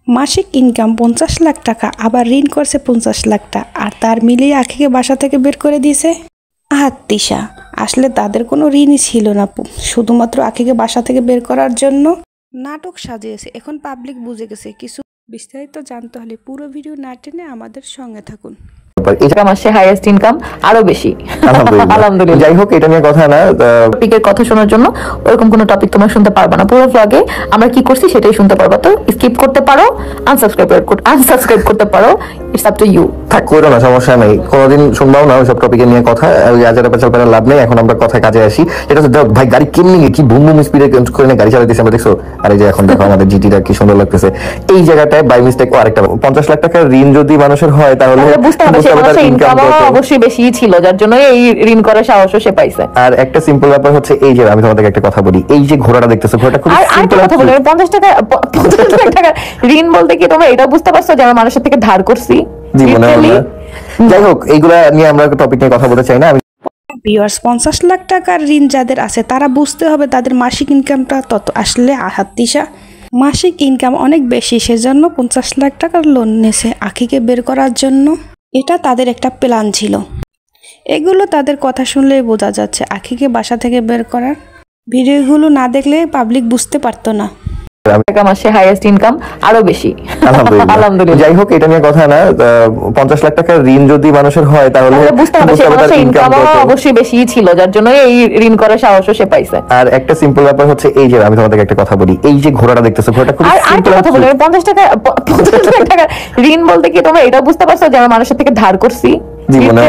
মাসিক ইনকাম 50 লাখ টাকা, আবার ঋণ করছে 50 লাখ টাকা, আর তার মিলিয়ে আখিকে বাসা থেকে বের করে দিয়েছে। তিশা আসলে তাদের কোনো ঋণই ছিল না, শুধুমাত্র আখিকে বাসা থেকে বের করার জন্য নাটক সাজিয়েছে। এখন পাবলিক বুঝে গেছে কিছু। বিস্তারিত জানতে হলে পুরো ভিডিও না টেনে আমাদের সঙ্গে থাকুন। এটা মাসে হাইয়েস্ট ইনকাম আরো বেশি, আলহামদুলিল্লাহ। যাই হোক, এটা নিয়ে কথা না, টপিকের কথা শোনার জন্য ওরকম কোনো টপিক তোমার শুনতে পারবা না। পুরো ব্লগে আমরা কি করছি সেটাই শুনতে পারবা। তো স্কিপ করতে পারো, আনসাবস্ক্রাইব করতে পারো, ইটস আপ টু ইউ। থাক, করো না, সমস্যা নেই। কোনোদিন শুনবাও না ওইসব টপিকের নিয়ে কথা, আজারা পেছাল পেরা লাভ নেই। এখন আমরা কথায় কাজে আসি। এটা হচ্ছে ভাই, গাড়ি কিনে কি বুম বুম স্পিডে করে গাড়ি চালাইতেছি আমরা, দেখছো? আর এই যে এখন দেখো আমাদের জিটিটা কি সুন্দর লাগতেছে। এই জায়গাটায় বাই মিস্টেক আরেকটা 50 লাখ টাকার ঋণ যদি মানুষের হয় তাহলে বুঝতে হবে ইনকাম অবশ্যই বেশি ছিল, যার জন্য এই ঋণ করার সাহসও সে পাইছে। আর একটা সিম্পল ব্যাপার হচ্ছে, এই যে আমি তোমাদেরকে একটা কথা বলি, এই যে ঘোড়াটা দেখতেছো, ঘোড়াটা খুব সিম্পল কথা বলি। 50 লাখ টাকা ঋণ বলতে কি তোমরা এটা বুঝতে পারছো যে আমরা মানুষের থেকে ধার করছি জীবনে? যাই হোক, এইগুলা নিয়ে আমরা টপিক নিয়ে কথা বলতে চাই না। ভিউয়ার্স, 50 লাখ টাকার ঋণ যাদের আছে তারা বুঝতে হবে তাদের মাসিক ইনকামটা তত। আসলে তিশা মাসিক ইনকাম অনেক বেশি, সেজন্য 50 লাখ টাকার লোন নিয়েছে আখিকে বের করার জন্য। এটা তাদের একটা প্ল্যান ছিল। এগুলো তাদের কথা শুনলেই বোঝা যাচ্ছে আখিকে বাসা থেকে বের করার। ভিডিওগুলো না দেখলে পাবলিক বুঝতে পারতো না। মাসে হাইয়েস্ট ইনকাম আরো বেশি, আলহামদুলিল্লাহ। যাই হোক, এটা নিয়ে কথা না, 50 লাখ টাকার ঋণ যদি মানুষের হয় তাহলে বুঝতে হবে ইনকাম অবশ্যই বেশি ছিল, যার জন্য এই ঋণ করার সাহসও সে পাইছে। আর একটা সিম্পল ব্যাপার হচ্ছে, এই যে আমি তোমাদেরকে একটা কথা বলি, এই যে ঘোড়াটা দেখতেছো, ঘোড়াটা খুব সিম্পল কথা বলি। 50 লাখ টাকা ঋণ বলতে কি তোমরা এটা বুঝতে পারছো যে আমরা মানুষের থেকে ধার করছি জীবনে?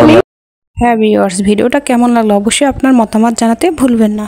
হ্যাঁ ভিউয়ার্স, ভিডিওটা কেমন লাগলো অবশ্যই আপনার মতামত জানাতে ভুলবেন না।